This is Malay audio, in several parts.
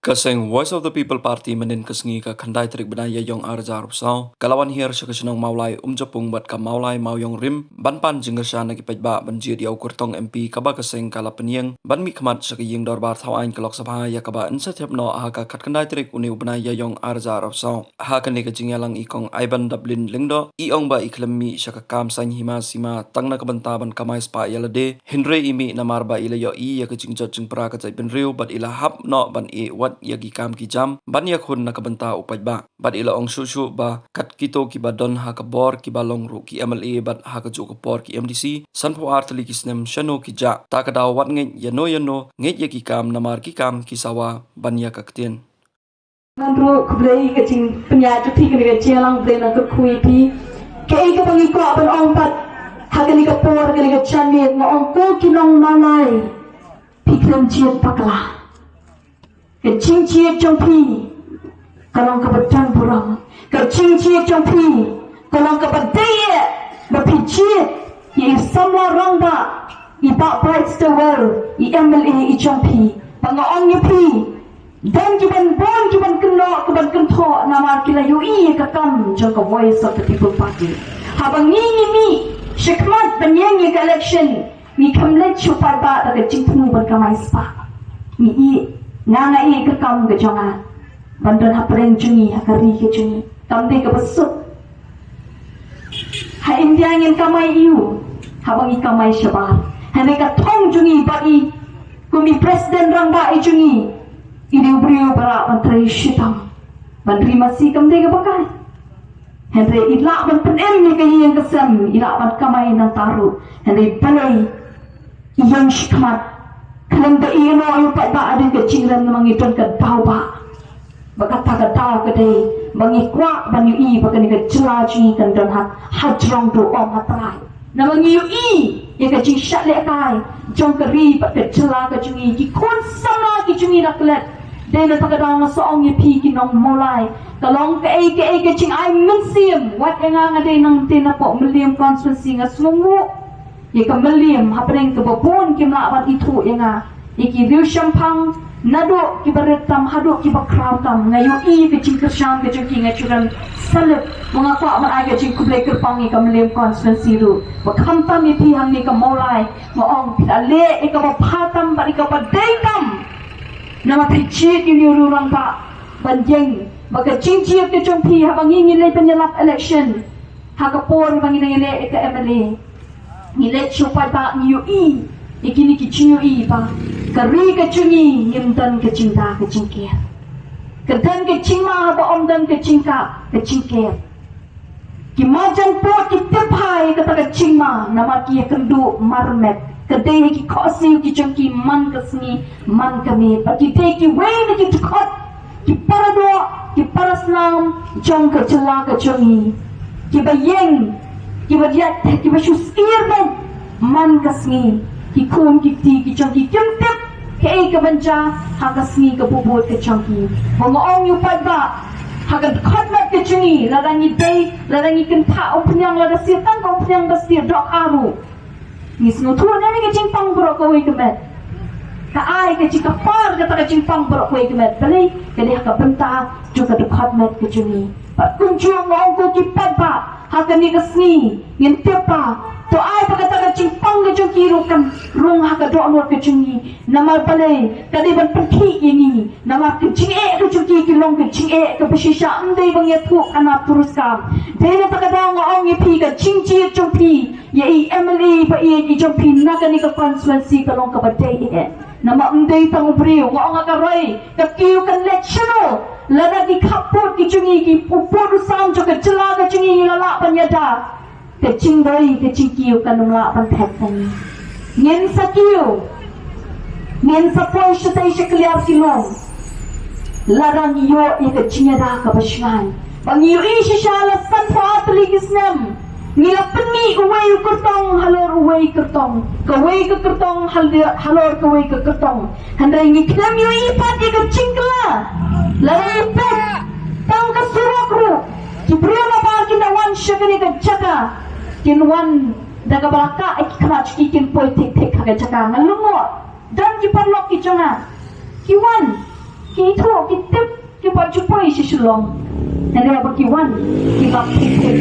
Kaseng Voice of the People Party menin kesengi ka khandai trik benaya yong arjar sao kalawan hier syakasenong maulai japung bat ka maulai mauyong rim banpan jingersa nagi pajba banjir yaw kurtong MP kaba kaseng kala penyeng ban mi khmat sakiying dorbar thawain kalok sabha ya kaba insathep no aha ka khat khandai trik uni benaya yong arjar sao ha kani ka jingyalang ikong Ivan Dublin lingdo iong ba ikhlemi syakakam san hima sima tangna ka bantaban kamai spa yalade Henry imi namarba ilayo I ya ka jingjot jingpra ka jai benriu bat ila hap no ban e wat yagi kam ki jam ban ya khun nakabanta upaj ba bat ila ong shu ba kat kito ki badon ha ka bor ki balong ru ki MLA bat ha ka ju ka por ki MDC sanpo artli ki snem shano ki ja ta ka daw wat nge yano nge yagi kam namar ki kam ki sawa ban ya ka ktien Nandro kublai ke cing penyatu ti ke cialang blai nak kui pi ke ka bangi ko ban ong pat hagani ka por ke ka chanit na ong ko kinong manai pikram ciet pakla ke cing ciet trong pi kalong ka batang burang ke cing ciet trong pi kalong ka badaya ba pi ciet ye samla rangda I ba bright the world I MLA I trong pi pangaong ni pi dan kiban kena kiban kentho nama kila UI kakam jangka Voice of the People Party habang ngi mi shikmat banyang ke election mi kamlet chupai ba daga jingpunu ban kamai spa mi I nanga I kakam ke jonga bandan hapreng jungi hakari ke jungi kamde ke besuk ha India ngin kamai iu habang I kamai syabar hane ka thong jungi ba I kumi presiden rang ba I jungi ini beriu para menteri syaitan menteri masih kamde ke pakai Henry ilak ban penem ni ke yang kesem ilak ban kamai nang taru Henry balai yang syikmat kalam da ino ayu pat ba adin ke cingram namang iton ke dau ba bakata ke dau ke dei bangi kwa ban yu I bakani ke jelaji kan dan hat hajrong do om hatrai namang yu I yang ke jing syat lek kai jong ke ri ba ke jela ke jungi ki kon sama ki jungi raklet dena takadang soong ye pi ki nong molai kalong ke cing ai mensim wat enga ngade nang tena po meliam constituency nga sungu ye ka meliam hapeng ke babon ki ma wat itu enga iki riu shampang nado ki baretam hado ki bakraw tam ngayu I ke cing kersham ke cing nga churan salib mga kwa man aga cing kublai kerpang ka meliam constituency ru bakham tam ye pi hang ni ka molai maong ale e ka baphatam ba ka badaitam nama picit ini orang pak banjeng maka cincin ke jompi habang ingin lay penyelap election hakapor bang ingin ke MLA nilai supaya pak niu I ikini kiciu I pak kari ke cungi nyimdan ke cinta ke cingkir kedan ke cingma ba omdan ke cingka ke cingkir kimajan po kitepai kata ke cingma nama kia kendu marmet kedai ki kosi ki jongki man kesni man kami pati te ki wei ki tukot ki parado ki paraslam jong ke cela ke jongi ki bayeng ki badiat ki basyuskir ben man kesni ki kun ki ti ki jongki kemtep ke ke banja hagasni ke bubut ke jongki bongoong yu pai ba hagan khotmat ke jongi ladangi dei ladangi kenta opnyang ladasir tan opnyang basir dok aru ni semua tuan ni ke cimpang berok kau ikemet. Tak ai ke cikapar kata ke cimpang berok kau ikemet. Beli ke dia ke bentah juga dekat met ke juni. Pak kunjung orang kau kipat pak. Hakan ni ke sini yang tepa. Tu ai pak kata ke cimpang ke juni rukan rung hak doa nuat ke juni. Nama beli kadi ban pergi ini. Nama ke jini ke juni kilong ke jini ke bersisa andai bang ya tu anak teruskan. Dia tak ada orang yang pergi ke cincin juni. Ye MLA pa iye ki jompi naga ni ka constituency kalong ka badai e nama ndai tang brio wa nga ka roi ka kiu kan lectiono lada ki khapot ki chungi ki upor sam jo ka jela ka chungi la panyada ke chingdai ke chikiu kan la pan thak kan nyen sakiu nyen sapoi shatai shakliar kilong lada ni yo e ka chinyada ka bashwan bang yu I shishala san fa atli kisnam nila peni uway kertong halor uway kertong kaway ke kertong halor kaway ke kertong handai ngiknam yu ipat ye ke cingkla lalu ipat tang ke surokru kibriya ba kinawan syakani ke jaka kinwan daga balaka ikkrach kikin poi tik tik ka jaka ngalungo dan kiparlok ki jonga kiwan Kita kita jumpa isi sulong. Nanti apa kiwan kita pikir.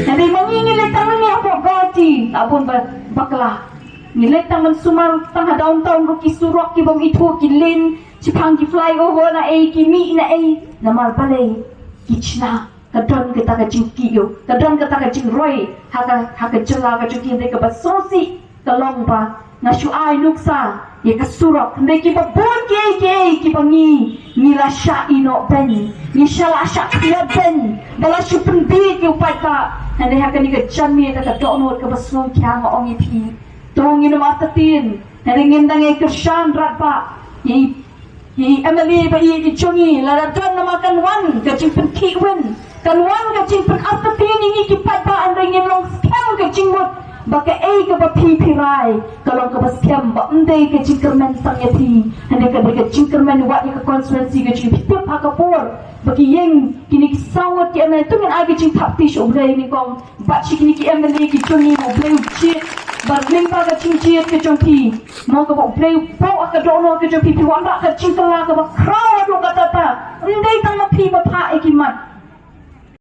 Nanti mengingat letang ni apa gaji, abun baklah. Nilai tangan sumal tengah downtown ruki surok ki bom itu ki lin cipang ki fly over na ki mi na namal balai ki china kadon kita ka jingki yo kadon kita ka jing roy haka jela ka juki de ka basosi kalong ba na shu ai nuksa ye ka surok ne ki ba bon ki bangi ni la sha ino ben ni shala sha ya ben bala shu pen bi ki upai ka ande haka ni ka jammi ka donot ka basno kyang ong pi Tong ina matatin, naringin dangai kersan ratpa, ye Emily ba ye chungi, la dan na makan wan, kacing pen kiwen, kan wan kacing pen atatin ini kipat ba andangin long scam kacing mut, baka ka ba pirai, kalong ka ba scam ba ande kacing kermen sang yati, ande ka ba kacing kermen wat ka konsuensi kacing pitip hakapor, bagi yang kini sawat ki Emily tungin ay kacing taptish oblay ni kong, bat si kini ki Emily ki chungi oblay chit. Berlimpa ke cincin ke jompi, mau ke play bawa ke dono ke jompi, wanda ke cincin ke bakral tu kata ta, endai tang mapi bapa ikimat.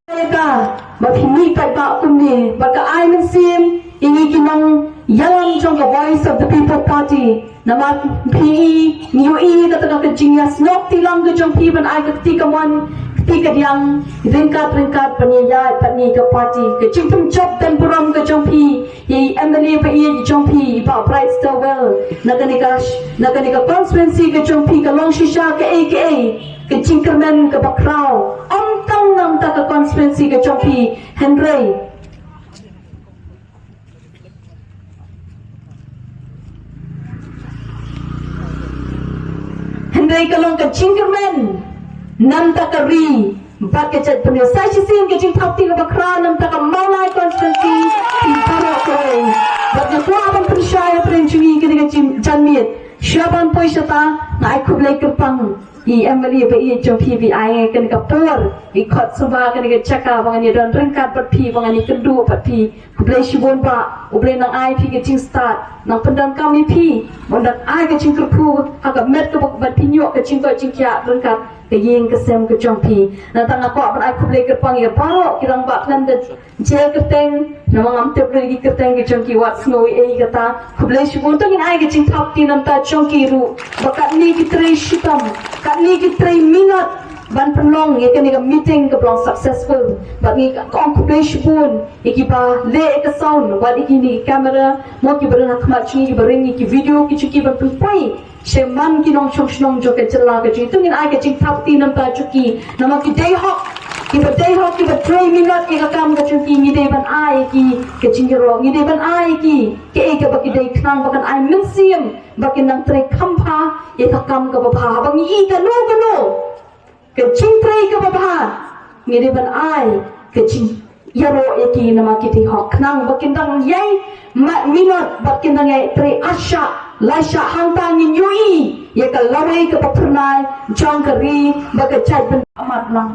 Mereka mapi kai ba kumni, baka I mensim ini kinong yalam jong the voice of the people party. Nama PE, NUE kata ke jingas nok tilang ke jompi ban I ke tiga mon. Tiga yang ringkat peniyat pani ke parti ke cimpun job dan buram ke jompi ye Emily pa ye jompi ba bright stowell naganika constituency ke jompi ke long shisha ke AKA ke cingkermen ke bakrau amtang nam ta ke constituency ke jompi Henry ke long ke cingkermen nam takari bakke chat punya sai sim ke jing thapti ka bakra nam tak malai constituency in Parokoi baknya ko aban persyaya prenjungi ke dengan janmiet syaban poisata ngai kublai kerpang I Emily ba I jompi bi ai ke dengan por I khot suba ke dengan caka bangani don rengkat patpi bangani kendu patpi kublai shibon ba ublai nang ai pi ke jing start nang pendan kami pi mondak ai ke jing kerpu agak met ke bat pinyok ke jing ko jing kya rengkat ke yeng ke sem ke jompi na tanga ko ban ai kublai kerpang ya baro kirang ba klan de jel keteng na mangam te lagi keteng ke jongki wat snow kata kublai shibon to ngin ai ke jing thapti nam ta jongki ru bakat ni ki tre shitam kat ni ki tre minut ban penlong ye ke ni meeting ke belong successful bagi kong kublai shibon iki ba le ke sound wat iki ni kamera mo ki berna khmat chi bering ki video ki chuki ban pai Sheman kinong chong jo ke chela ke jing tungin ai ke jing thapti nam ta chuki nama ki day hawk ki ba 3 minute ki ka kam ke chuki ni day ban ai ki ke jing ro ni day ban ai ki ke ba ki day knang ba kan ai minsiam ba ki nang tre khampa ye ka kam ka ba pha ba ni ka no ke jing tre ka ba pha ni day ban ai ke jing yaro ye ki nama ki day hawk knang ba kin dang yai minute ba kin dang yai tre asha Laisha hangta ni nyui ye ka lawai ka papurnai jong ka ri ba ka chat ben amat lang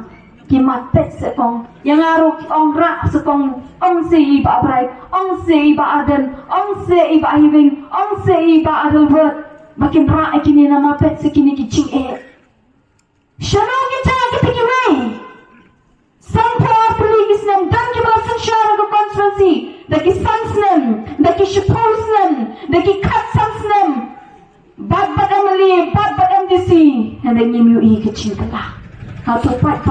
ki mat pet se kong yang aru ong ra se kong ong se I ba brai ong se I ba aden ong se I ba hiving ong se I ba adel word makin ra ikini nama pet se kini ki ching shano ki ta ki piki mai Sampar Puligisnem dan ki ba sanshara ko constituency daki sansnem daki shipolsnem daki katsansnem bad Emily bad MDC and then NUE ke cintala hatu pat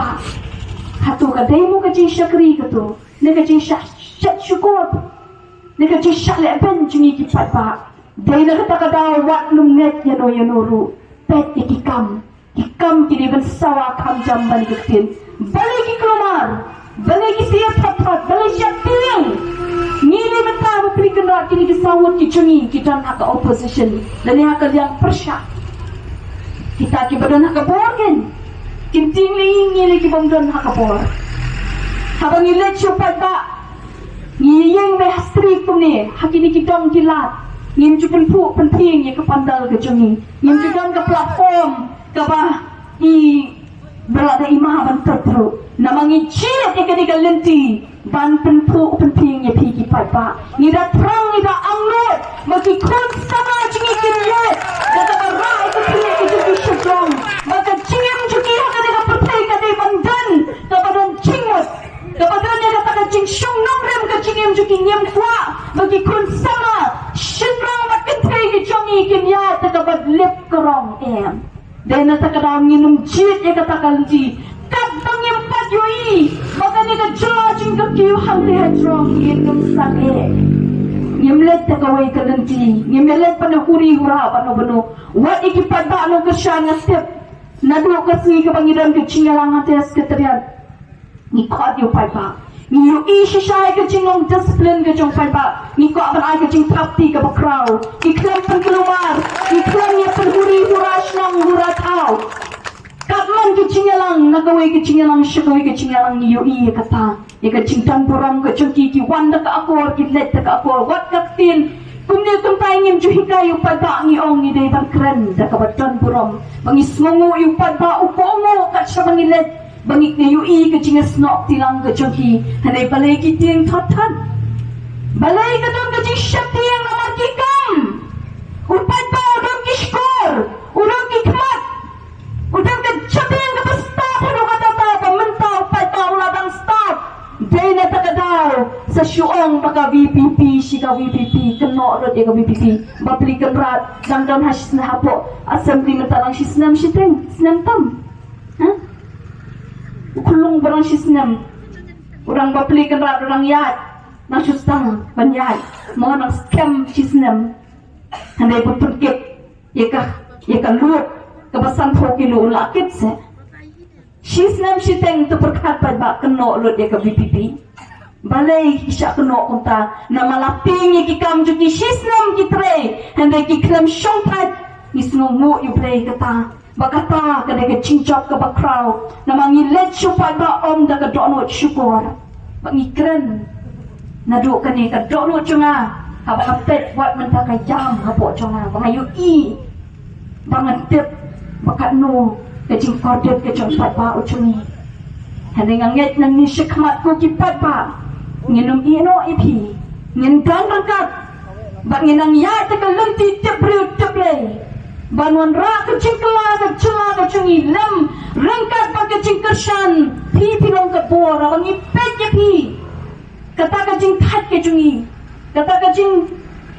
hatu ka demo ka jing shakri ka to ne ka jing shat syukur ne ka jing shat le ben jingi ki pat dai na ka ka daw wat num net yano ru pet ki kam ki ni ben sawa kam jam bali kitin bali ki kelomar bali ki siap pat bali syak tiang Nili mentah berikan rak kini disawut ki cungi kita nak ke opposition dan yang akan yang persyak kita ki badan hak borgen kinting li ki badan hak bor habang ile chupat ba ngiyeng be hastri kumni hakini ki dong kilat ngin jupun pu penting ye ke pandal ke cungi ngin judang ke platform ke ba I berada imah ban tertru namangi cilet ye ke lenti ban penpu penting ye pigi papa ni da prang ni da angot maki kun sama jingi kinyet da rai ke pigi ke jingi syadong maka jingi bangi kimya takabat lip kerong em. Dena takadang nginum jit ya katakan ji. Kat bangi empat yoi. Maka ni ka jajing ka kiu hang te hadrong nginum sake. Ngimlet takaway ka lanti. Ngimlet pa na huri hura pa no bano. Wat ikipat ba no ka siya nga step. Nado ka singi ka bangidan ka chingalang ates katerian. Ngikot yu pa pa. Niyo isisay ka chingong discipline ka chong pa. Ngiko aban ay ka ching tapti ka bakraw. Iklam pan keluar. Iklam niya pan huri hurash ng huratao. Katman ka chingalang. Nagaway ka chingalang siya gaway ka chingalang niyo iya kata. Ika ching tanburang ka chong kiki. Wanda ka akor. Kitlet ka akor. Wat kaktin. Kung niyo kung tayo ngim juhika yung padba ang iong ni Devan Kren. Dakabat tanburang. Mangisngongo yung padba. Upongo kat siya mangilet. Bangik na yui ka chingas nok tilang ka choki. Hanay balay ki tiyang thatan. Balay ka doon ka ching siya tiyang namarkikam. Upad pa udang ki skor. Udang ki kmat. Udang ka siya tiyang ka basta. Pano ka tata. Pamanta upad pa uladang start. Day na takadaw. Sa syuong baka VPP. Siya VPP. Kenok rot ya ka VPP. Babli ka rat. Dangdang hasis na hapo. Assembly na talang si sinam si teng. Sinam tam. Ha? Kulung barang sisnam. Orang bapelikan rat orang yat. Nang sustang banyat. Mga nang scam sisnam. Handay pagpagkip. Yaka lut. Kabasan po kilo lakit se. Sisnam siteng tu perkhapat ba keno lut yaka VPP. Balay isya keno kunta. Na malaping ikikam juki sisnam kitre. Handay kiklam syongpat. Isnungu yuplay kata. Bagata kada ka cincap ka bakraw na mangilet syupa ba om da ka dono syukur mangikren na do ka ni ka dono chunga haba kapet buat menta ka jam hapo chunga bangayu i bangantip bakano ka cing kodep ka chongpat ba uchungi hande nganget nang ni syakmat ko kipat ba nginum ino ipi ngindan rangkat ba nginang ya ta ka lenti tebriu teblay Banwan ra kecing kela kecungi lem rengkat pa kecing kersan pi pilong ke bora wangi pet pi kata kecing tat kecungi kata kecing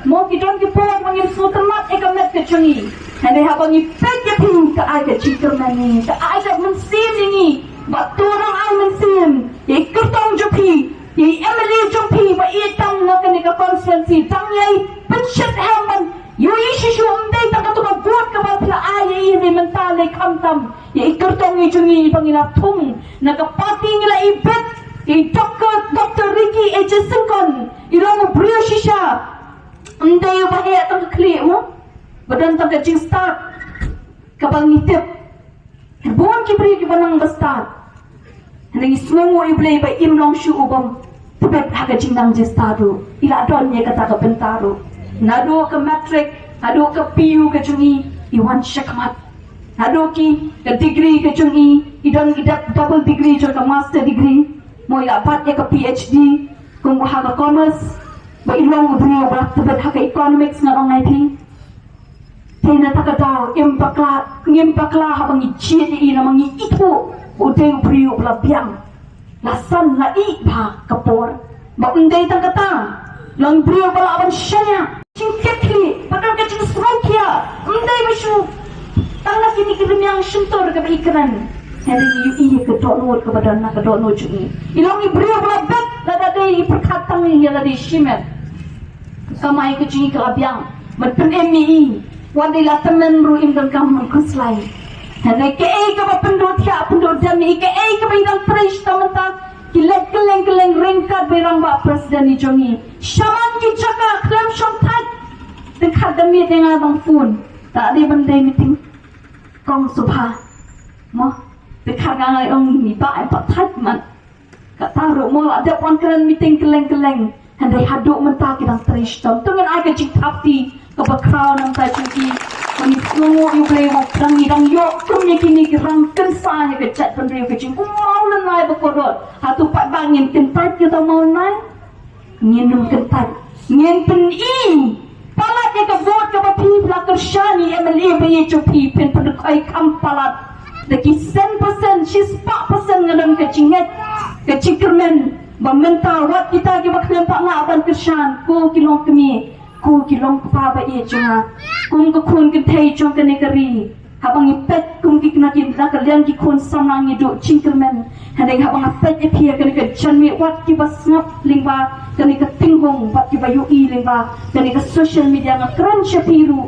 mau kidon ke bora wangi sutermat ekamet kecungi hande ha wangi pet pi ke ai kecing kermani ke ai ke mensim ini batu orang ai mensim ye kertong jopi ye emily jopi ba itang na kanika konsensi tang yai pencet hamban Yui shishu umday takatuka buat kapatla aya ini mentale kamtam ya ikertong ijungi pangilaptung nakapati nila ibet kay Dr. Ricky H. Sincon ilang brio shisha umday bahaya tang kakli mo badan tang kajing start kapang ngitip buwan kibri kibanang bastard nang ismungo iblay ba imlong shu ubam tibet hagajing nang jestado ila don niya kataka bentaro Nado ke matrik, nado ke PU ke cungi, iwan syakmat. Nado ki ke degree ke cungi, idang idap double degree ke master degree, mo ilapat ya ke PhD, kung ha ke commerce, ba ilong brio ba tebet ha ke economics ngarong IT. Tena takadaw impakla ha bangi CDE na mangi itu, udeng brio bla biang. Lasan la i ba kapor, ba unday tang kata. Lang brio bala aban syanya. Cingketli, padahal kacing serokia. Endai masyu. Tanglah kini kirim yang sentur ke ikran. Hari ini iya ke donor ke badan nak ke donor cumi. Ilangi beriau belabet. Lada day perkatang ini lada shimer. Kamai kacing kelabiang. Berpen MI. Wadilah temen ruim dan kamu kuslai. Hari ke ba pendot ya pendot dami. Ke ke ba indang fresh tamanta. Kilet keleng ringkat berang ba presiden ijongi. Syaman ki caka klem syongtat. Dekat demi dengan abang phone. Tak ada benda meeting. Kong subha. Mo. Dekat ngai ong ni ba ai patat man. Kat taruh mo ada pon keren meeting keleng. Handai haduk mentah kidang trish tom. Tungan ai ka cing tapti ke bakraw nang ta cingki. Kami semua you play mo dang idang yo kumnya kini gerang kensa ni ke chat pendiri ke cing. Mau lenai bekodot. Hatu pat bangin kentat kita mau nai. Nginum kentat. Ngin pen i. Palat ya ke bot ke bapi belakar syani MLA bayi copi pen pendekai kampalat. Daki 10%, she's 4% ngadang ke cinget. Ke cingkermen. Bamenta wat kita ke bakal pak ngaban kesyan. Ko kilong kami. ku kilong pa ba i chunga kum ka khun kan thei chong kan ekari habang ipet kum ki kna kin na kalyan ki khun samang ni do chingkermen hadeng habang apet e phia kan ka chan mi wat ki bas ngap lingba kan ka tinghong bat ki bayu i lingba kan ka social media nga kran shapiru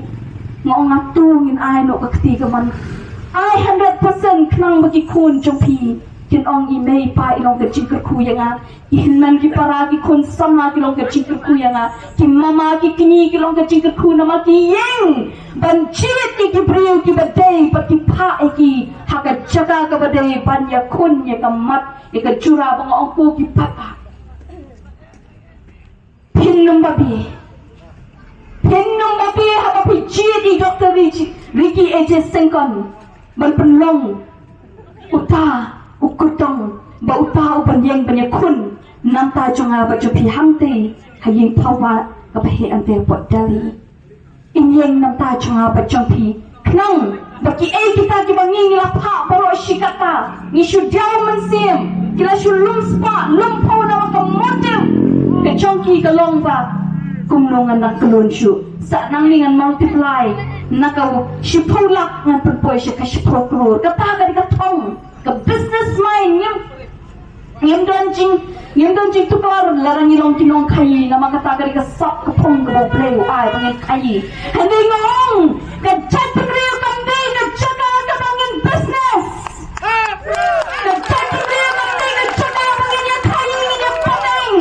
ngong atungin ai no ka kti ka man ai 100% knang bagi khun chong pi kin ong i mei pa ilong ka chingker khu yanga ihin man ki para ki khun sama ki long ka chingker khu yanga ki mama ki kini ki long ka chingker khu nama ki yeng ban chit ki briu ki badai pat ki pha ki haka jaga ka badai ban ya khun ya ka mat ya ka jura bang ong ko ki papa pin number b haka pi chit di Dr. Ricky AJ Sengkon ban penlong uta ukutong ba uta uban yang banyak kun nanta jonga ba jupi hamte haying pawa ka pahe ante pot dali in yang nanta jonga ba jompi knang baki kita ki banging la pha baro shikata ni shu diaw man sim kila shu lum spa lum pau na ka model ke chongki ka long ba kumlongan nak kelun shu sa nang ningan multiply nakaw shipulak ngan perpoy siya ka shipoklur kata ka thong ke business mind yang don jing tu keluar larang ilong kinong kai nama kata gari ke sok ke pong ke bobleu ai pengen kai hande ngong ke chat penriu kande ke jaga ke bangin business ke chat penriu kande ke jaga bangin ya kai ya peneng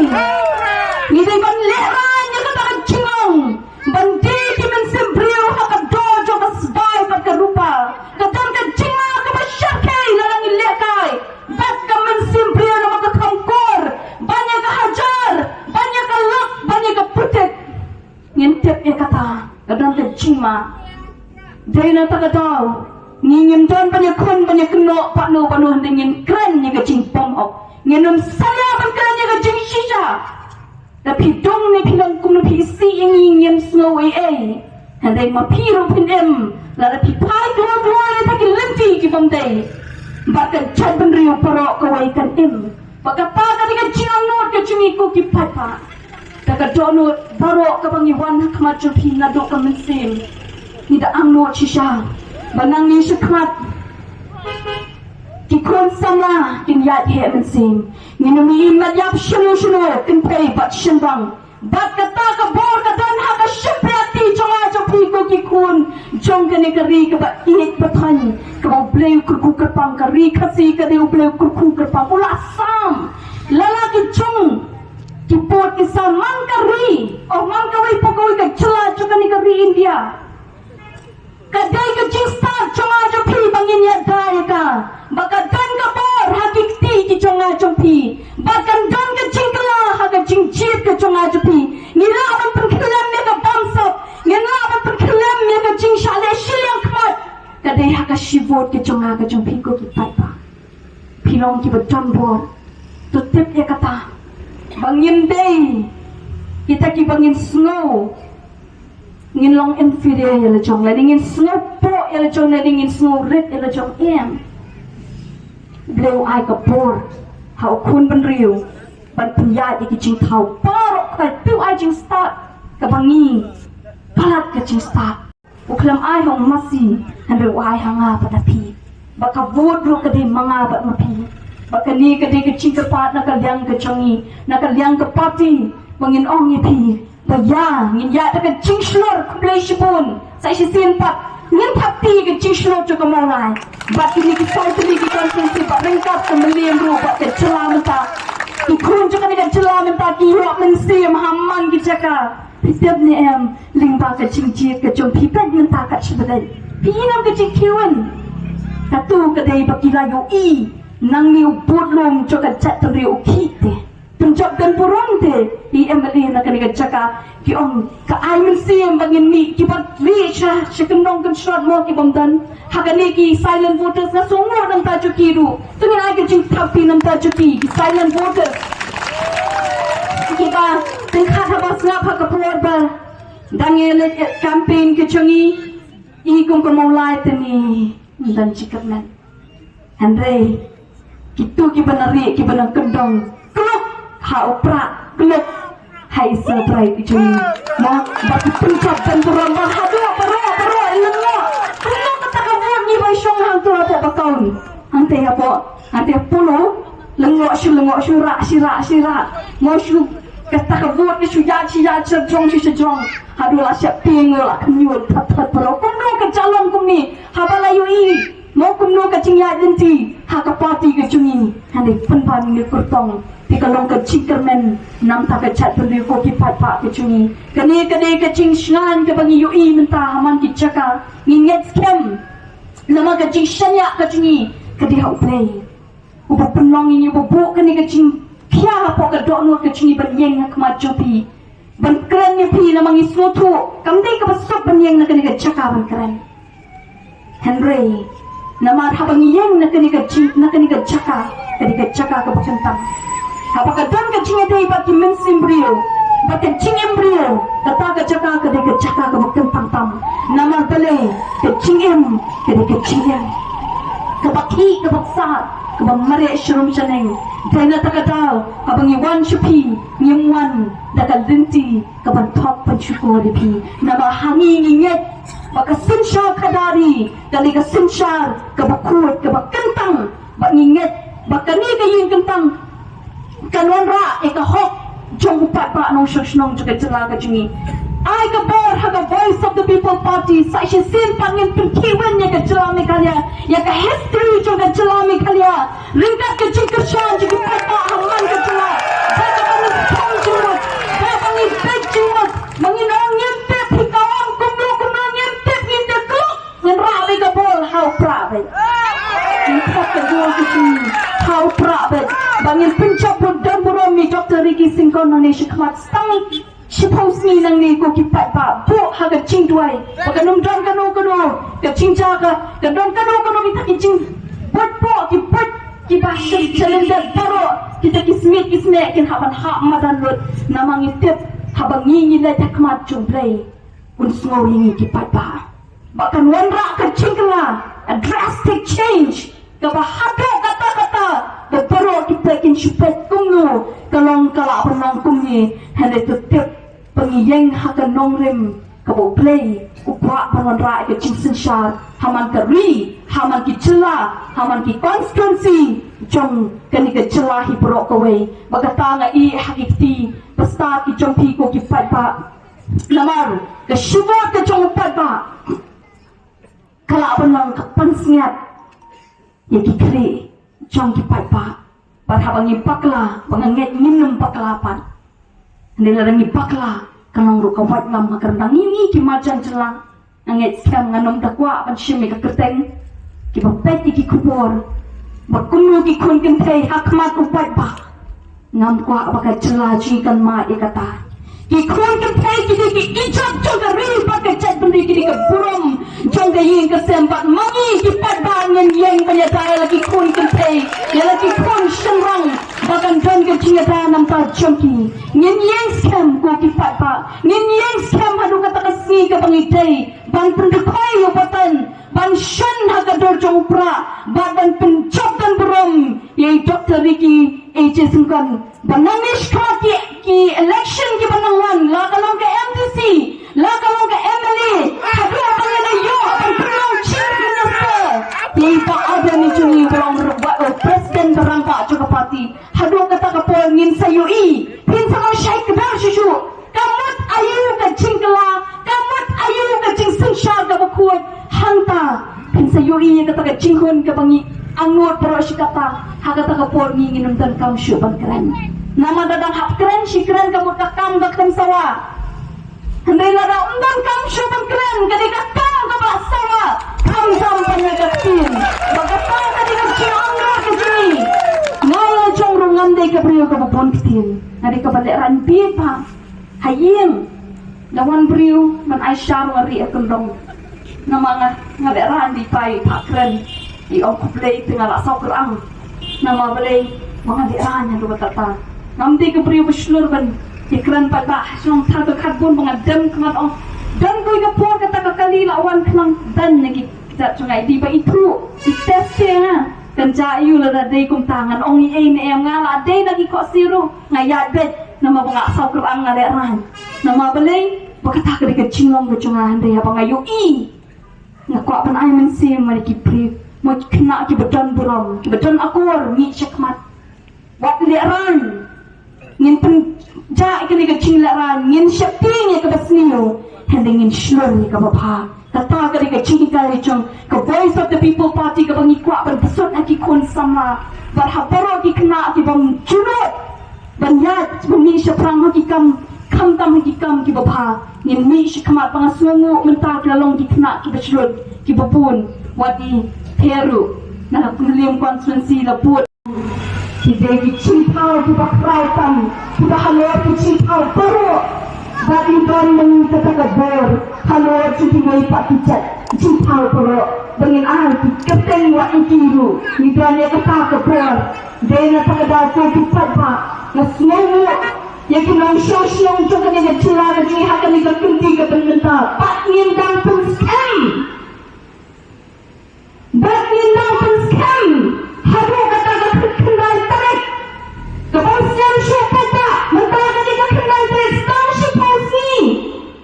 ni dei kon leran ya kata jingong bandi ki men sembriu haka dojo ke sbai ke rupa ke don ke jinga ke basyakai larang ilekai bat ke men sembriu nama ke tangkor banyak ke hajar banyak ke lak banyak ke putek ngintip ya kata ke don ke jinga dai na ta kadau ngin don banyak kun banyak keno panu hendingin keren ni ke jing pom op nginum saya ban keren ni ke jing shisha tapi dong ni pilang kum ni si ingin snow ai handai ma piro pin em la pi pai dua ni tak lenti ki bom dai bakan chat ben riu parok ke wai kan em baka pa ka ni ke jing not ke jing ku ki pai pa tak dono barok ke bangi wan khma chu pi na do ka men sim ni da ang not shisha banang ni shukrat ki kon samla kin yat he men sim ni no mi mat yap shulu kin pay bat shimbang bat kata ka bor ka dan ha ka shiprati chonga chopi ko ki kun jong ka ni ka ri ka ba ik pathan ka ba bleu ku ka pang ka ri khasi ka de bleu ku ka pang ula sam lala ki chong ki pot ki saman ka ri o man ka wai pokoi ka chla choka ni ka ri India kadai ke jing start chonga chopi bangin ya dai ka baka dan ka bor hakikti ki chonga chopi bakan dan ke jing kala ha ka jing chip ke chonga chopi ni la ban pen klam me ka bamsap ni la ban pen klam me ka jing shale shilyang kmat kadai ha ka shivot ke chonga ka chopi ko ki papa pilong ki beton bor tu tip ya kata bangin day kita ki bangin snow ngin long infidel ya la chong la ngin snow po ya la chong la ngin snow red ya la chong em bleu ai ka por hau kun ban riu ban punya iki jing thau parok kai piu ai jing start ka bangi palat ka jing start uklam ai hong masi han riu ai hanga patapi baka vot ru ka di manga bat mapi baka ni ka di ka jing ka pat na ka liang ka chongi na ka liang ka pati bangin ong ni pi baya ngin ya ta ka jing shlor kumlei shipun sai shi sin pat ngin thapti ka jing shlor cho ka maulai bat ni ki sai tu ki konsensi ba rengkap ka meliam ru ba ka chela menta ki kun cho ka ni ka chela menta ki ro men sim hamman ki chaka pisep ni em ling ba ka jing ji ka chom pi pet menta ka chbadai pi nam ka jing kiwan ka tu ka dei ba ki la yo i nang ni ubut lom cho ka chat ri u ki te tunjak dan purong te i emali na kaniga chaka ki ong ka ai men sim bangin ni ki bat li cha shikenong kan shot mo ki bomdan hagani ki silent voters na songo nam ta chukiru tungin ai ka jing thapi nam ta chuki ki silent voters ki ba ten kha tha bas nga pha ka por ba dangel campaign ke chungi i kum ko maulai te ni dan chikatman andre ki tu ki banari ki banang kendong klok ha opra klok hai seterai ujung ma batu pencap dan beramah hadu paro lengo kata kabuat ni bai syong hang tu apa bakaun hante puluh lengo syu rak mo syu kata kabuat ni suja sejong hadu lah siap pingol lah kenyut tat paro kumno ke calon kumni habala yui mau kumno ke cingya jenti ha ka parti ke cungi hande penpan ni kurtong di kalong ke cikermen nam ta ke chat pendui ko ki pat pa ke cungi kene ke cing shngan ke bagi yui mentah haman ki caka nginget scam nama ke cing shanya ke cungi ke dia play uba penong ini uba kene ke cing pia po ke donor ke cungi ban yeng ke maju pi ban keren ni pi nama ngi sotu kamde ke besok ban yeng na kene ke caka ban keren Henry nama habang yeng na kene ke caka ke bekentang apakah dan ke cing ada ibat ki mensim brio bat ke cing embrio kata ke caka ke bekentang tam nama bele ke cing ke cing ke baki ke baksa ke bamare shrum chaneng dana takadal habang iwan chupi nyemwan dakal dinti ke ban top panchuko dipi nama hangi nginget baka sinsha kadari kali ke sinshar ke bakut ke bakentang bak nginget baka ni ke yin kentang kanwan ra eka hok jong upat ba nong shoshnong juga jela ke jungi ai ka bor haga voice of the people party sa shi sin pangin pinkiwen ya ke jela me kalya ya ka history juga jela me kalya ringkat ke cingkershan juga papa haman ke jela sa ka pangin tong jumat sa pangin pek jumat mangin ong nyente pikawang kumlo nyente klok ngan ra be ka bor how proud Impak kedua kecil, how proud bangin pencap dan burumi Dr. Ricky Singkon Indonesia kemat stang Shipos ni nang ni ko kipat pa bu haga cing duai baganum don kano ke cing jaga ke don kano minta ki cing buat po ki bahasa calendar baro kita kismet kin haban hak madan lut namang itip habang ngingi le takmat jumplay un sngo yingi kipat pa bahkan wanra ke cing kala a drastic change kabahado kata bero kita kin syupet kumno kalong kala penong kumni hande tutip pengiyeng hakan nongrim kabo play upra pangan ra ke cingsen syar haman keri haman ki cela haman ki constituency jong kani ke cela hi bero kawe bagata nga i hakikti pesta ki jompi ko ki pa namar ke syukur ke jong pa kala penong kapan sengat ya kikri jong kipat pa parhabangi pakla panganget minum paklapan nilarangi pakla kanang rukawat lam makarandang ini ki majan celang anget skam nganom dakwa pan shimi ka kerteng ki bapeti ki kubor bakumno ki kun kentei hakmat upat pa ngam kwa apakah celaji kan ma ikata ki kun kentei ki ijab jong ri pakai chat bendi ki burum jong yin ke sempat mangi ki padang yang penyadai lagi kun kentei ya lagi kun shenrang bahkan don ke cingata nam ta jongki ngin yang scam ko ki pa ngin yang scam hadu kata kasi ke pangidai ban pendekoi upatan ban shan haga dor jong pra badan pencop dan berom yai Dr. Ricky AJ Singkon bananish ki election ki banangwan la kalong ke MDC la kalong ke MLA hadu apang na yo ang perang chief minister yai pa ada ni cungi belum presiden berangka juga parti hadu kata kapol ngin sayui pin sama syaik bar shushu kamut ayu ke cingkela kamut ayu ke cing sensha ke bakut hanta pin sayui kata ke cinghun ke bangi angot pro kata hakata kapol ngin dan kam syu ban keren nama dadang hap keren si keren kamu kakam dakam sawa hendai lada undan kam syu ban keren kadi kakam ke bak sawa kam sam panyagatin bagatang kadi ke ciangga ke jini ngaya jong rungam de ke brio ke bapon kitin ngadi ke balik ranpi pa haying lawan brio man aisyar wari akendong nama ngade randi pai pak keren di ong play tengah la sau kerang nama balai mangade ranya do batata namti ke brio beslur ban ikran pada song satu karbon mengadam kemat ong dan boy ke por kata kali lawan kelang dan lagi kita sungai di ba itu itesnya dan jayu la dai kum tangan ong i ne ngala dai lagi kok siru ngayat bet nama bangsa Quran ngaleran nama balai bakata ka dekat cingong ke jangan dia bangayu i ngakwa pan ai men sim mari ki pri mo kena ki bedan buram ki bedan akur mi syakmat wat leran ngin pen ja ikani ka cing leran ngin syaping ka basniyo hendingin shlur ni ka bapa kata ka dekat cing ka licong ka voice of the people party ka bangikwa berbesut aki kun sama berhabaro ki kena ki bang junut banyat bumi syapang ki kam tam ki kam ki bapa ni mi shikmat pangasungu mentak lalong ki kena ki beslut ki bapun wadi Peru na kulim konstituensi laput ki devi cintau ki bakrai tam ki bahalor ki cintau baru bagi don mengi kata bor halor cuti ngai pak kicat cintau baru dengan ai ki keteng wa ikiru ni don ya kata ke bor dena tagada ko ki padba na sungu yang kinong sosiong juga ni kecila lagi hakan ni kekunti ke pengentar pak ngindang pun scam pak ngindang pun scam haru kata kendal tarik kebosian siapa tak mentara kata kendal tarik stang siapa si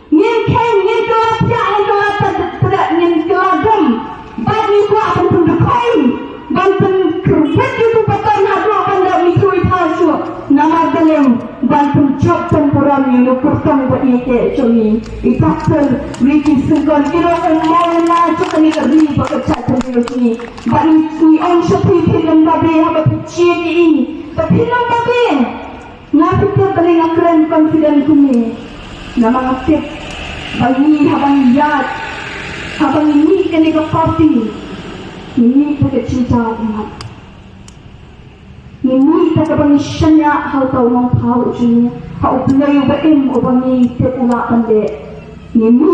ngin ken ngin kelap ya ngin kelap tidak ngin kelagam pak ni kuat pun dekoin banten kerwet itu betul haru anda mikui palsu nama dalam bantu job temporal yang kurang buat ini cumi itakkan Ricky Sengkon kira orang mana cakap ni keri bekerja terus ni bagi ni on sepi film babe apa picit ini tapi film babe ngapi tu kali ngakren confident kumi nama aktif bagi habang yat habang ini kini ke party ini pakai cinta umat ini tak bernisanya hal tahu orang tahu jenis hal beliau berim ubangi terulak ande ini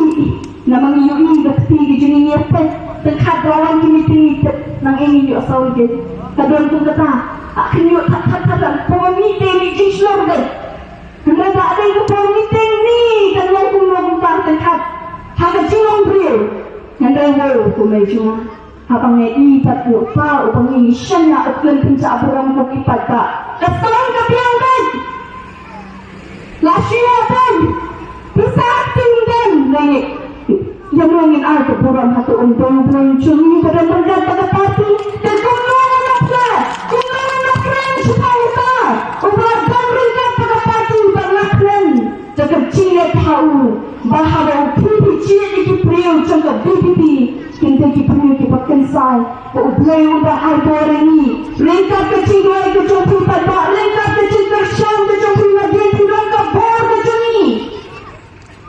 nama ini berarti jenis apa terkait lawan kini tinggi nang ini yo asal dia kadang tu kata akhirnya yo tak pemite ni jislor deh hendak ada yang pemite ni kan yang tu mau terkait hak jingong beliau hendak yo tu meja habang i pat yo pa upang i syanya atlen pinca abrang ko ipat ka kasong ka pianggan la syia dan bisa tinggal lagi yang mungkin ada buram hatu undang bulan Juni pada berdat pada parti dan kumpulan nakla sepauta ubat dan berdat pada parti bernaklan jaga cilet tahu bahawa pipi cilet di priu jaga BPP kita perlu kita kensai, ublay udah hari ini. Lengkap kecil dua itu jompi pada, lengkap kecil tersyam ke jompi lagi, pulang ke bor ke joni,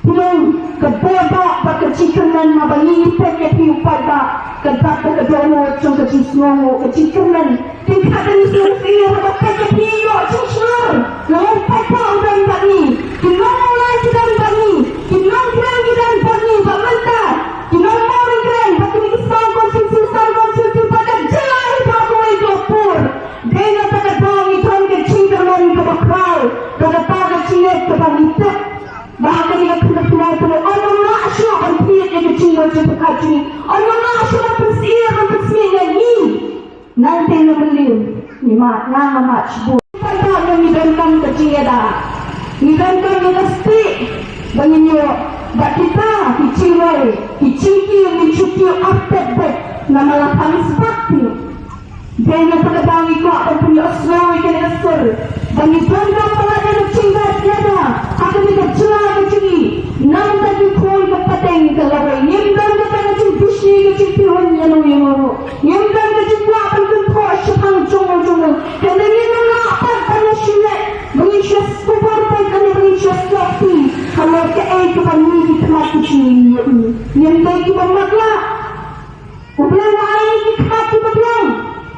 pulang ke bor tak kecil kenan mabani peke piu pada, ketat ke dono jom kecil semua kecil kenan, tingkat ini selesai pada peke piu cicur, lawan pada udah bani, kinong mulai kita bani, kinong kirang kita bani, bermentar, kinong bahkan dia kena orang masuk berpikir dia kecil macam berkaji orang masuk bersih lagi nanti nak beli ni mak nama mak sebut pada yang dibenkan kecil dah dibenkan mesti bagi bak kita kecil dicuci update back nama lapan seperti dia nak pada bangi kuat dan punya slow ikan esor bagi benda pelajari kecil dia dah akan kita jelas kecil nam tadi pun kepateng kalau nyimban kita kecil bisi kecil pihon yang nyimban kecil kuat dan kuat sepang jong kerana ini apa pada sini bagi syas kubur dan bagi syas kopi kalau ke kepada ni kita kecil nyimban kita maklah ubilang wahai kita bilang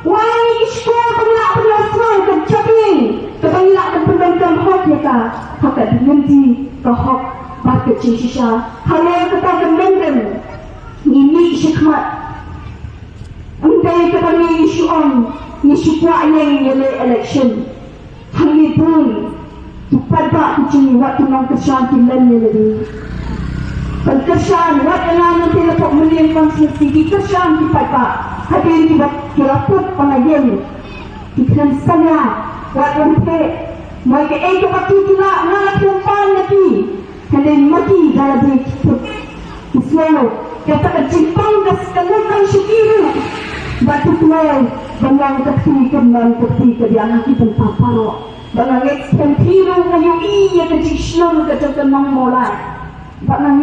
wahai iskor pengelak semua kecaping kepengelak dan pembentang hak mereka hak diminti ke hak bakit sisa hal yang kita kembangkan ini syikmat andai kepada isu on isu kuat yang election hal ini pun pada kecil waktu nak kesantilan lebih Pagkasyan, wala nga nang tinapok muli ang konstitusi, kasyan ipagka, hatiin kira put panagin, ikansa niya, wala pe, Mai ke eke pati kila ngalah kumpan lagi. Kalian mati dalam diri kita. Islam kata kejimpang keseluruhan syukiru. Batu tuai bangang ketikan dan ketikan yang kita paparo. Bangang ekspentiru ngayu iya kejisyur kejakan mulai. Bangang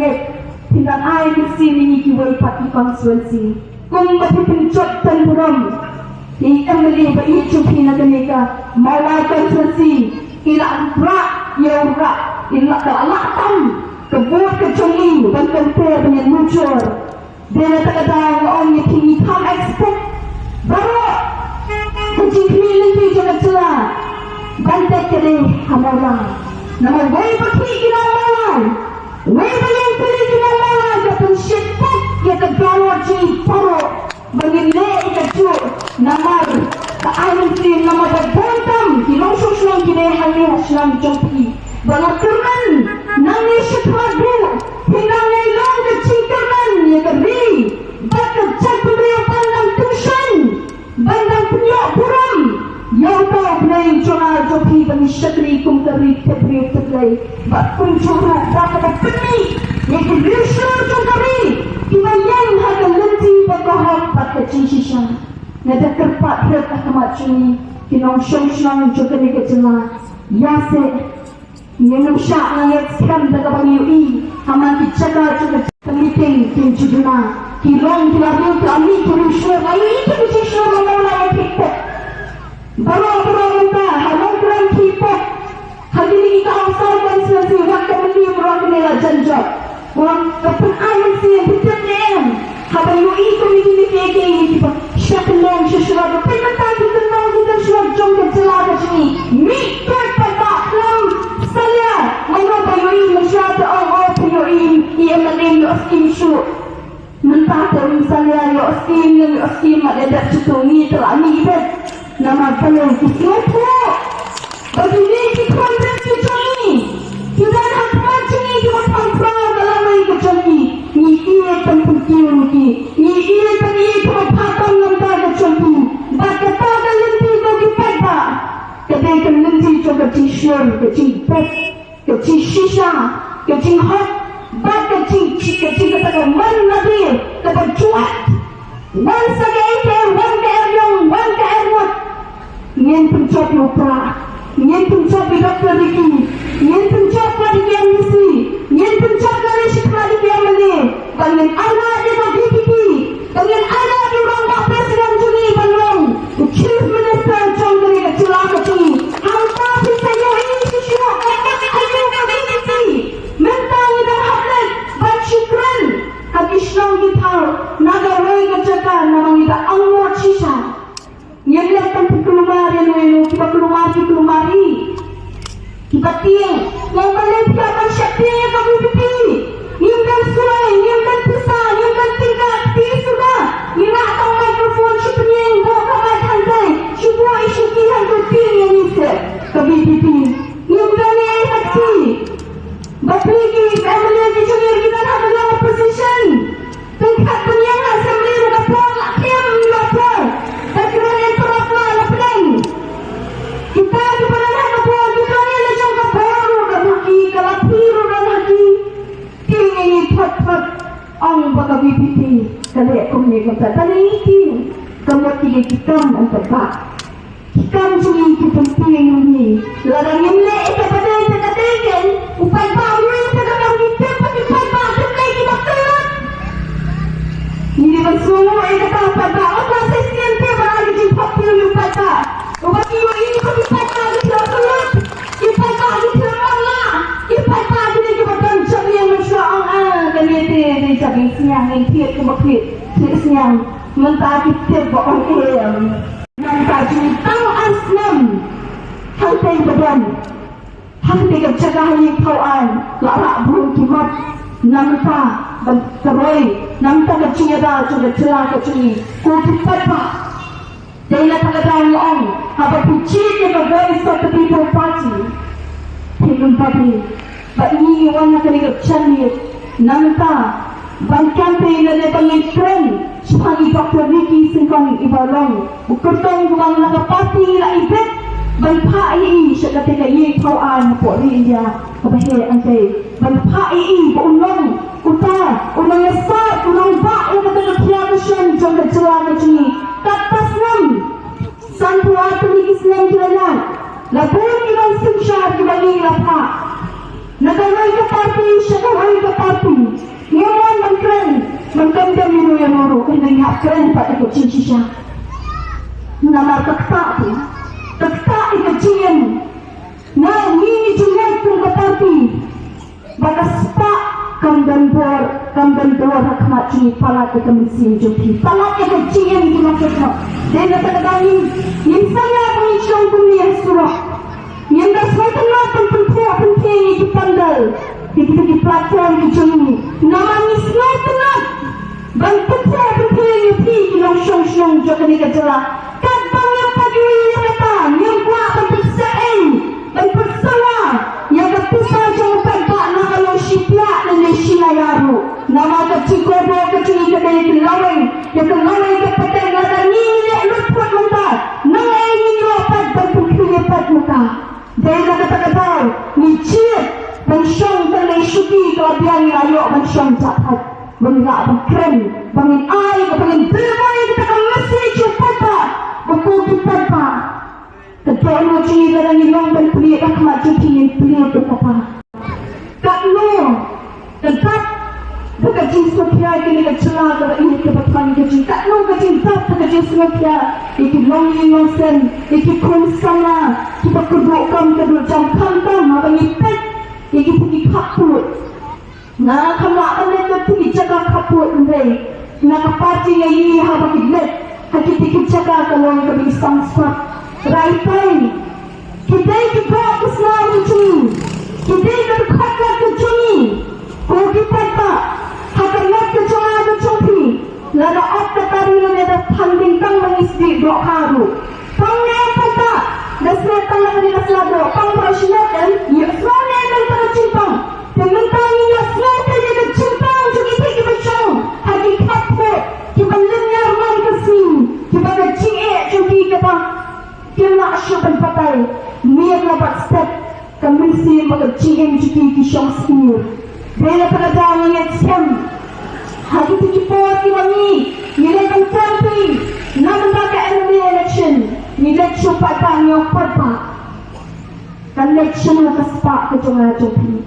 tidak air di sini kiwai pati konstituensi. Kung batu pencot dan buram. Di emeli bagi cuci naga mulai konstituensi. Ila berat, ya berat. Ila kelakam, kebuat kecungi, dan kempel dengan muncul. Dia tak ada orang yang tinggi kam expect. Baru, kecing kini juga celah. Bantai kiri hamalah. Nama wei bagi kita malam. Wei bayang kiri kita malam. Jatuh syetak, dia tergalak jadi paro. Menginai kecuk, nama ayam sih nama berbontam. Kilong susuan kini hanya Islam jompi. Balat kerman, nangis sepadu, hingga long kecil kerman yang keri. Bakat cakap yang pandang tusan, bandang punya buram. Yang tahu benayin jonal jompi bani syakri kum keri tebri teblai. Bat pun curuk bakat peni, yang keri syur jomkari. Kita yang harga lenti berkohak bakat cincisian. Nada kerpat red akamat cuni, kinong syong juga ni kejelah. Yase. Yang syak ayat sekarang daga bagi UI aman dijaga juga penting tim juduna kilong kilabung kami kurusur ayo itu kurusur memulai kita baru kita halang keran kita hari ini kita asal konsentrasi waktu mesti orang kenal janjak orang kepen ayat sih betul nem habai UI komiti PK ini kita syak long sesuatu penentang kita mau kita sudah jom kejelas sini mikir pada saya mencoba yui masyarakat orang yui ia menem yoskim syuk mentah dari saya yoskim ada dak cutungi telah nibat nama kalian kisiapa bagi ni kita cutungi kita nak macam kita tanpa dalam ini cutungi ni ia penting ni ia tadi perhatian mentah cutungi baca kalian tiga kita kedai kelenci juga t-shirt, kecil pet, kecil shisha, kecil hot, bak kecil kata mana dia, kata cuat, one segaiter, one keerjong, one keermut, nyen pencop lupa, nyen pencop dokter Riki, nyen pencop di KMC, nyen pencop dari sekolah di KML, dengan anak dia ke BPP, dengan anak dia orang bak presiden Juni Bandung, chief minister John Gary kecil kecil. Islam kita nagawai kejagaan namang kita angwat sisa yang lihatkan keluar yang kita kelumari kita tiang yang melihat masyarakat kami pipi yang surai yang pisah yang tingkat di surga yang atau mikrofon seperti yang bawa kamar santai sebuah isu kian berpilih yang bisa kami pipi yang berani hati berpergi family di sini kita nak dalam position tingkat penyangan assembly lapor lakiam lapor takran yang teraplah lapeng kita di pada lapor kita ni lejong kapor dan haki kalapiru dan haki tinggi pat ang baga BPP kali kumni kata tadi ini kamu tiga kita untuk bak kita cuma kita penting ni ladang yang le kita pada kita tegen upaya baru kita dalam kita pakai upaya kita kita terus ini semua yang kata pada apa sesian te berada di popular upaya ubah ini kami upaya kita terus upaya kita Allah upaya kita kita bencang yang masyarakat kami di jadi siang yang tiap kemudian siang mentah kita bohong Nampak tahu aslam hantai badan hantai kejagaan yang tauan larak burung kimat nampak berteroi nampak kecil juga celah kecil kulit papa Dahil talagang noong hapapuchin yung voice of the people party. Pinumpati, iniiwan na kanigap chanit, nanta, bang campaign na napangin trend, sa Dr. Ricky Singkong Ibalong, bukurtong kumang nakapati nila ibet, ban pha i sha ka te ka ye phau an po ri India ka ba he an te ban pha i bo unong uta unong sa unong ba ka ka ka phia ka shen jong ka chwa ka chi ka tasnam san pu atu ni Islam kila la pun ni ban sim sha ki ba ni la pha nagalay ka party sha ka wai ka party ngayon man kren man kan ka ni ya noro ka ni ha kren pa ko chi chi sha na mar ka takta ikajian na ni julat kung kapati bakaspa kamdan bor hakmat ni palat ke mesin joki palat ikajian di maksudnya dan terkadang yang saya mengisong dunia surah yang dah semua penting di pandal di platform di juni nama ni semua tenang dan penting di long joki ni kejelah kadang yang pagi yang kuat berpesaing berpesawa yang berpisah jauh tempat nak kalau siplak dan silayaru nama kecil kobo kecil kedai kelaweng yang kelaweng kepada nada ni luput muka nangai ni rapat berpukul pat muka dari kata-kata ni cip bensyong dan syuki kelabian ayok bensyong jahat bengak bengkren bengin air bengin bermai kita akan mesti cupata berkutu tanpa ketua lu cini kadang hilang dan pelik rahmat cuci yang pelik berkata kat lu dekat bukan jenis Sofia kini kecelah kalau ini kebetulan kecil kat lu kecinta kecil Sofia itu long sen itu kun sana kita kedua jam kantang apa ngipet itu pergi kaput nah kemakan itu pergi jaga kaput ndai nah kapati yang ini habang idlet hati jaga kalau yang kami samsat raipai kita kesalahan kecil kita berkata kecil kalau kita tak hakikat kecelakaan kecil lada apa tadi ada tanding tang mengisdi dok haru tangnya kata dasar tangnya dari selado tang persiapan ya selama yang tercimpang teman-teman ya selama yang tercimpang juga kita bersama hakikat kita lenyar man kesini kita kecil juga kita kena syaban pakai niat lapat step kemisi magkacing juga kisah sini bila pengajaran yang siam hati tukipot kami nilai camping namun pakai election nilai cuba tanya apa kan election yang kesepak kejungan jopi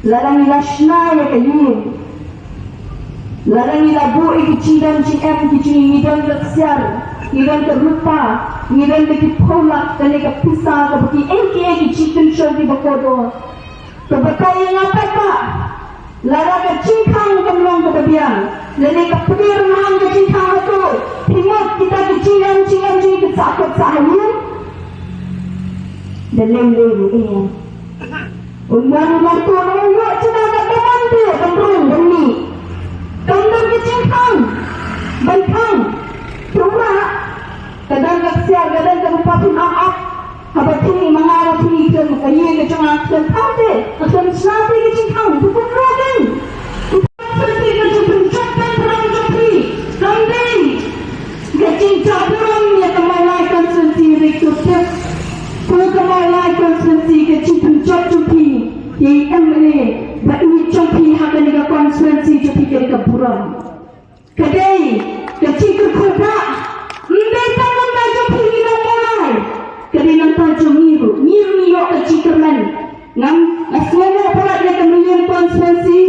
larang ilasna ya kayu larang ilabu ikicidan GM kicing ngidan keksiar ngidan terlupa ngidan kepolak dan kepisah keperti engke kicikun show di bakodo kebekai yang apa tak lara kecingkang kemlong kebebian dan kepedir mahang kecingkang itu timot kita kecilan jadi kesakut sahaya dan lem-lem ini undang-undang tu nunggu cina kat teman tu kemrung demi kemrung kecingkang bentang rumah kadang keksiar kadang kerupa pun ahak habat ini mengarah ini ke kaya ke jangan dan kate akan selati ke cingkang bukan rogan seperti ke jumpa perang jopi kambing ke cinta perang ya kemalai konsensi rekruter kemalai konsensi ke cinta jopi yang ini bagi jopi hakan ke konsensi jopi ke burang kedai ke cinta kota ndai tangan jopi kita mulai kedai tajam niru yo kecikerman ngam asmana pula dia kemuliaan konstitusi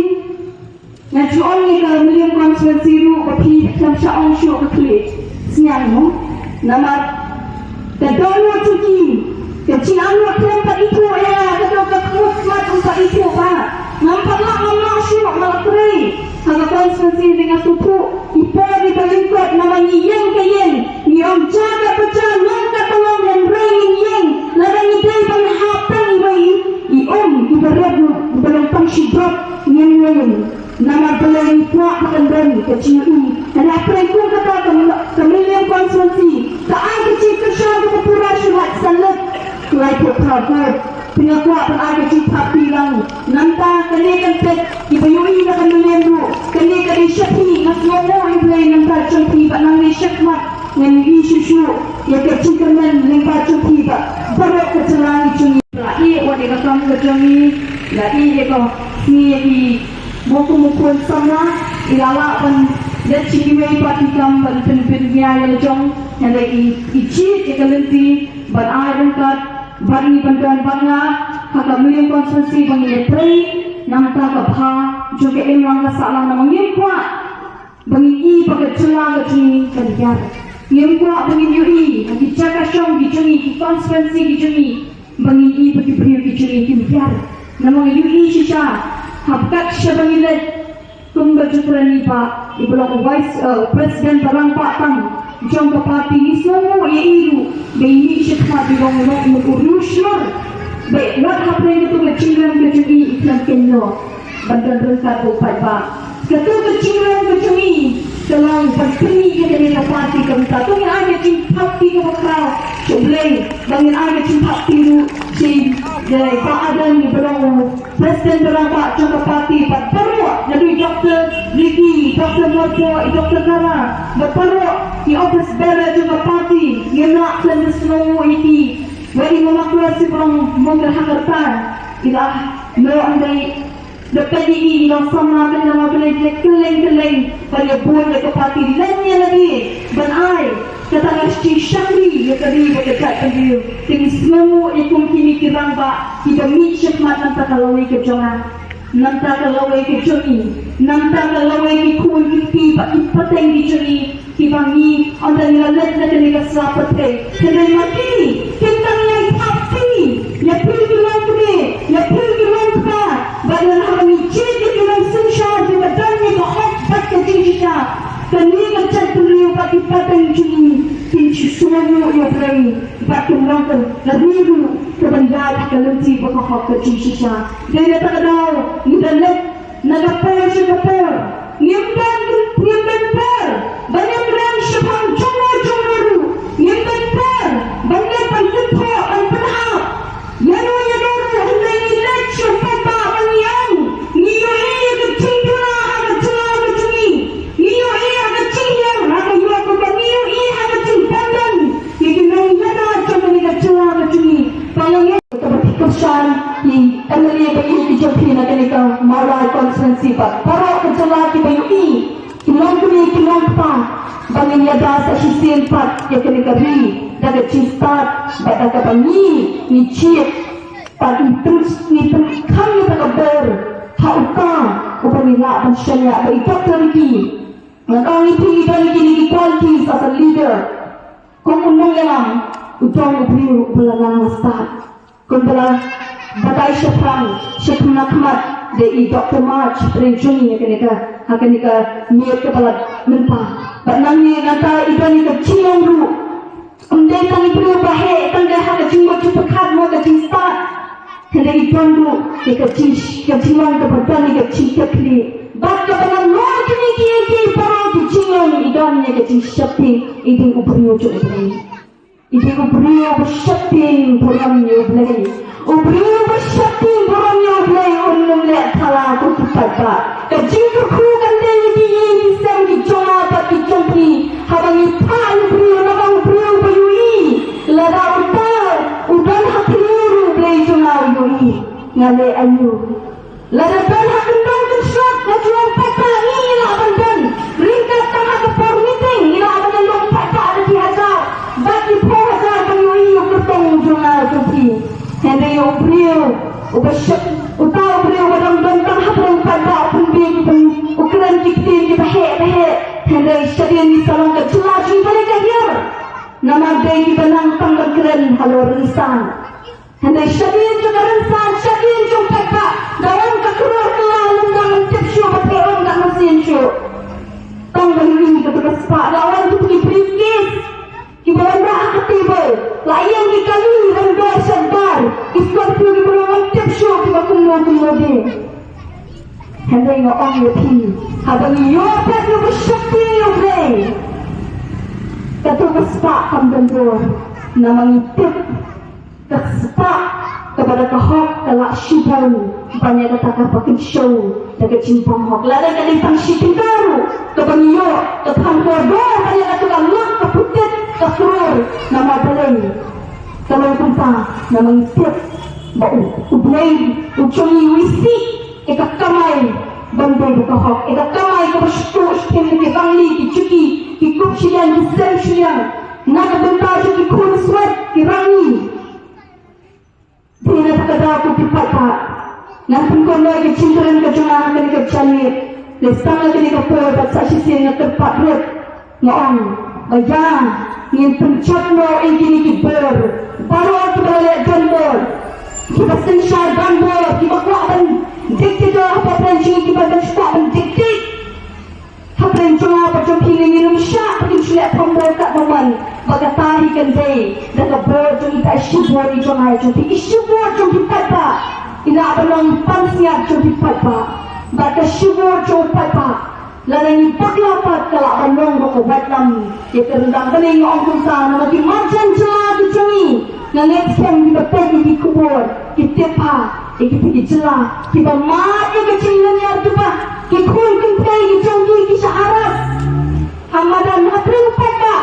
ngajuan ni kemuliaan konstitusi ru kopi samsha onsho kekli siang nama kedua cuci kecilan waktu tempat itu ya kedua kekut mat tempat itu pak nampaklah Allah syuk malakri harga konstitusi dengan suku ipo di berlingkut namanya yang kayen yang jaga pecah langkah tolong dan rain yang larang idai penghatan ibarat belum pangsidrop yang nama belai kuat makan berani kecil ini dan apa itu kata kemuliaan konstitusi tak ada kecil kesal kepura syuhat salat kulai program pengakuan ada cinta bilang nanti kalian pet dibayui akan melendu kalian syafi masnomo iblay nanti jumpi pak nanti syakmat Ngan isu ya kecikaman lengkap cuti ba barak kecelangi cungi lagi wadi kakam kecungi lagi ya kau ni buku sama ilala pun dan cikiwei patikam ban penpirnya yang jong yang lagi icit ya kalenti ban air kat bari bantuan banga kakak milik konsumsi bangi play namta kapha juga emang salah namanya kuat bangi pakai celang kecungi kerja yang kuat bangi yui nanti cakap syong kecungi ki konsumsi kecungi bangi bagi beri kecungi kerja namanya yui sisa habkat syabang ilat kumbajutrani pak ibulang vice president barang pak tang jong parti ni semua ye iru beini syekha bidong lo murusyur be what happening to the children kecungi iklan kenno bandan rengkat bupat pak ketua kecungi Selang berkini yang dari parti keempat tu yang ada cimpak tiru bakal cubleng bangin ada cimpak tiru si dari Pak Adan di belong Presiden berang Pak Cokok Parti Pak Peruk jadi Dr. Ricky Dr. Morpo Dr. Nara berperuk di office bearer Cokok Parti yang nak dan semua ini bagi memaklasi belum menggerhakertan ilah melalui Dapat ini yang sama dengan maklum keleng pada buat dekat parti lainnya lagi dan ai kata nasi syangri yang tadi berdekat dengan dengan semua ikut kini kirang ba kita misyak mat nanti kalau ikut jangan nanti kalau ikut jangan nanti kalau ikut kuih kita bagi peteng di jangan kita ni ada nilat nak nilat selamat kerana mati kita ni pasti ya pergi lagi ya pergi lagi badan kami jadi dengan sensyar di badannya keempat kejadian kami kerja beliau bagi peteng juni tinju semua yang berani bagi mereka lebih kebenaran kelenci berkah kejadian dari tak tahu nilat nagapur syakapur nyimpan per banyak orang syafang jono nyimpan per banyak pentuh dan penhap yano hendak nilat syafang banyang niyo iya kecingkula kecelah kecungi niyo iya kecingyang niyo iya kecingpandan ikinong yana jono ni kecelah kecungi pangangnya kebertikusan di MLA bayu dijopi na kanika mawala konsensi pa para kecelah di bayu kilong pa bangin yada sa sisil pat ya kanika ri daga chistat daga bangi ni chip pat ni kami daga ber hauta upani la pansyanya bai doktor ki ngakang iti dari kini qualities as a leader kumunong yalang utong ubriu belanang start kumbala bagai syafang nakmat dari Dr. March Renjuni akanika niat kepala mentah banangnya nata ibani kecilong ru umdai tangi beliau bahe tangga haka jumbo cepekat mo kecista kendari bandu kecilong kepadani kecikakli bak kepada luar kini para kecilong idannya kecisyapti iding ubriu cukup iding ubriu bersyapti buram yublai ubriu bersyapti buram yublai unum liat thala kutupat ba kecil kukukan dari disem di jona bat di jompi habangi pan ubriu nabang ubriu bayui lada udan hakiru blai jona uyui ngale ayu lada dan hakendang kensyat najuan peta ila abandan ringkat tengah kepor meeting ila abandan long peta ada di hajar bagi pohazar bayui ukertong jona jompi Henry ubriu ubasyak utau ubriu wadang bantang habrang pada pembing ukuran kiktin kita he Henry syadian di salong kecelah jumpa kahir nama day kita nang tanggal keren halo rinsan Henry syadian juga rinsan syadian jumpa pak dalam kekeruar kelah lembang tipsyu berperon tak mesin syu tanggal ini ketugas pak lawan tu pergi briefcase Kibawan dah ketibel, layang dikali rendah sedar, iskorpio di belakang tipsyu kiba kumur de. Hendak ngomong lebih, habang iyo pet yo bersyakti yo bre. Ketua sepak kamdendor, namang tip kesepak kepada kahok kelak syibau banyak kata pakai show dekat cimpang hok lalai kali tang syibau baru kebang iyo kepang kordo banyak kata lak keputet nama balai kalau kita nama istirahat bau ublay ucungi wisi eka kamay bandai buka hok eka kamay ka bersyukur setiap ke bangli ki cuki ki kupsian ki sensian naga bentar ki kun sweat ki rangi tidak kada aku dipata nanti kau lagi cintaran ke jemaah ke dekat jalir lestang lagi dekat perbab saksi siang terpat rep ngong bayang ingin pencet no ingin ki ber baru aku balik gambar kita sensyar gambar kita kuatkan dikti apa peranci kita dan kuatkan dikti apa yang apa jom pilih minum syak pergi sulit pembel tak mawan baga tahi kan day dan ber jom kita syubur di jom hai jom pergi syubur jom dipata ina abang pansiap jom dipata baga syubur jom dipata lalu berlapat kalau abang baka Vietnam ya kerendang kening orang kunta nama di macan jelah di jumi nangis kem di betul di kubur kita pa kita pergi jelah kita mati kecilan yang tupa kita kun kuntai kita jonggi kita aras hamadan hatring peka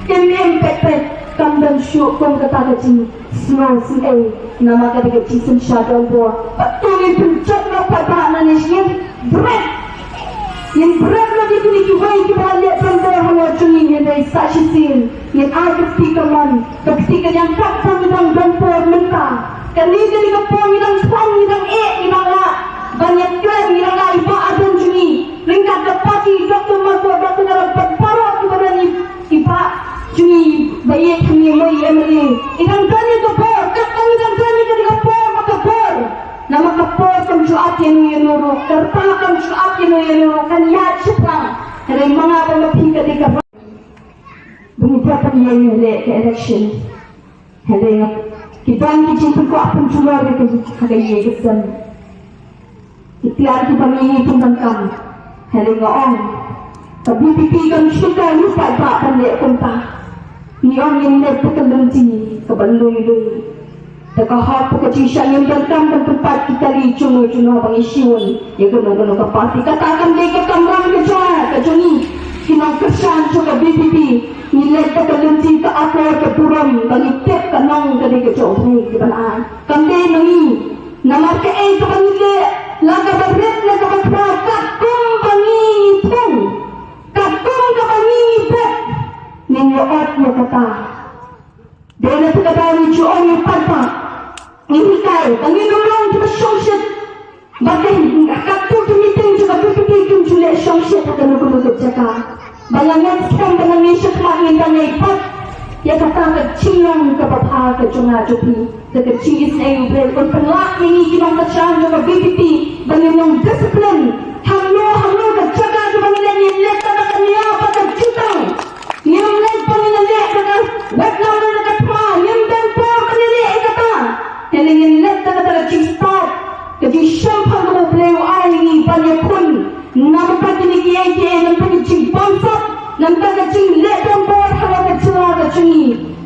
pepet kamdan syuk kong kata kecil slow si nama kata kecil sensyadol buah betul ni pencet no pada nanis bread yang berat lagi tu ni kiwai kita lihat tanda hawa cungin yang dari saksi sin yang ada ketika ketika yang tak tanggung dampor mentah kali jadi kepong yang pang yang yang la banyak klan yang la iba adun cungi ringkat kepati doktor mako doktor dapat parot kepada ni iba cungi bayi kami mai emeli ikan tanya kepor kakang ikan tanya ketika kepor maka kepor nama kapor kam suat yang nuru kerta kam suat yang nuru kan ya sepang dari mga pemapi ketika beritapan yang le ke election hele kita ni cinta ko apun sular ke kagai gesan ikhtiar kita ni pembangkang hele ngaong tapi pipikan suka lupa tak pandai konta ni orang yang le tekelunci kebalui Dekahap kekecisan yang datang dan tempat kita li cuma bang isiun ya guna ke parti katakan dia ke kamram ke jahat ke joni kinang kesan juga BBB nilai kekelunci ke akar ke buram bagi tep ke nong ke dia ke jauh ni ke banaan kamde nangi nama ke ke bangile laga berat laga berat kakum bangi pun kakum ke bangi bet ninyo ot ya kata dia nak kata ni jual ni parta ini kau, kami dorang cuma songset. Bagai kapu tu meeting juga berfikir kun jual songset akan lugu jaga. Bayangkan sekarang dengan Malaysia kemarin dan ipat. Ya kata kecilong ke bapa ke jonga jopi. Kecil Israel berpun pelak ini kita macam juga BPP. Bayang disiplin. Hamlo ke jaga tu bangilan yang letak akan dia pada jutang. Yang letak bangilan dia akan Vietnam dekat pa. Yang dan pa bangilan kata. Yang letak kata start jadi syampan kamu beliau air banyak pun nampak ini kiai nampak ini bangsa nampak ini letak bawah hawa kecil kecil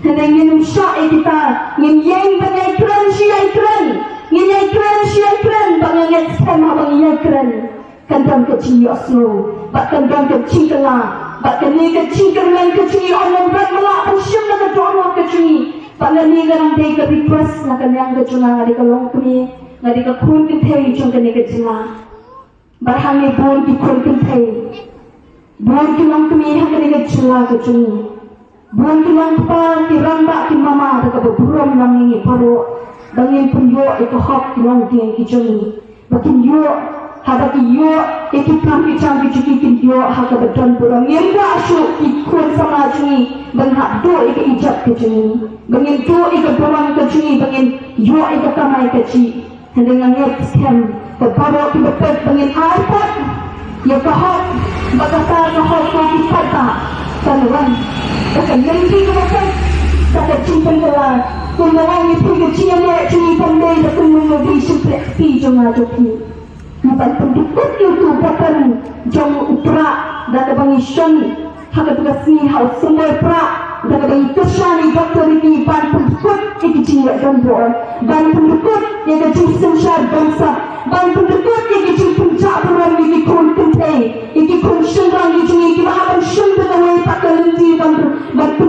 yang minum syai kita yang banyak keren banyak sama banyak keren kandang kecil aslo bahkan kandang kecil kelah bahkan ni kecil orang berat melak bersyam nak orang kecil pada ni kan dia ke request nak yang ke cuna ngadi ke long kami ngadi ke kun ke thei chung ke ni ke cuna barhang ni bon ki kun ke thei bon ki long kami ha ke ni ke cuna ke cuni bon ki long pa ki ramba ki mama da ke buram nang ni paro dangin pun yo ke hop ki long ki cuni bakin yo hada ki yo ki pram ki chang ki chuki ki yo ha ke bedan buram yang ba asu ki kun sama cuni bang hak do ke ijab ke cuni bangin tu ikut pulang ke sini bangin yo ikut kamai ke sini dengan next time kepada kita pet bangin iPad ya kahok bagata kahok ki kata kanuan akan nanti kita pet tak simpan kala kumawang itu ke sini le sini pandai tak menunggu simple pi joma joki bukan pendukut itu bahkan jom upra dan bangin syon hak tugas ni hal semua pra dapat dikesani doktor ini ban pendukut iki jiwa gambor ban pendukut yang kecil semsyar bangsa ban pendukut yang kecil puncak beran iki kun pentai iki kun syendang iki iki mahaban syendang awai pakai lenti ban pun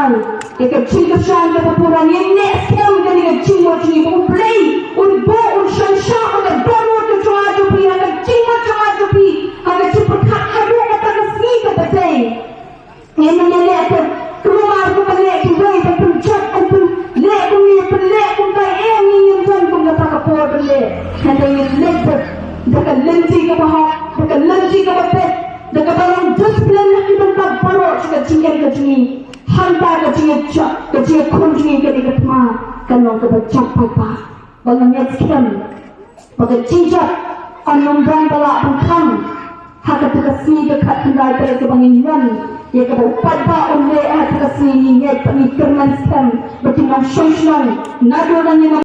Mai, ika chinga shan ka papura ni skem ka ni chingwa chingi un play un bo un shan shan ka dono ka chwa jupi ka chingwa chwa jupi ka chipur kha hadu ka ta sni ka batay ini ni ka rumah ko ka le ki wei ka pun chat ka pun le ko ni pun le ko ka ni jan ko ka ka por le kada ni le ka lenji ka ba ka lenji ka ba pe da ka ba discipline na kita tak paro ka chingan ka chingi hanta ka chinga kunjungi ka dikatma kanong ka bacak papa bangang yatskem baga chinjak anong brand bala pangkang haka tukasni ka katundai pala ka bangin yan ya ka bupad ba unle tukasni ni nyet pangikirman stem batinang shoshnang nado na niya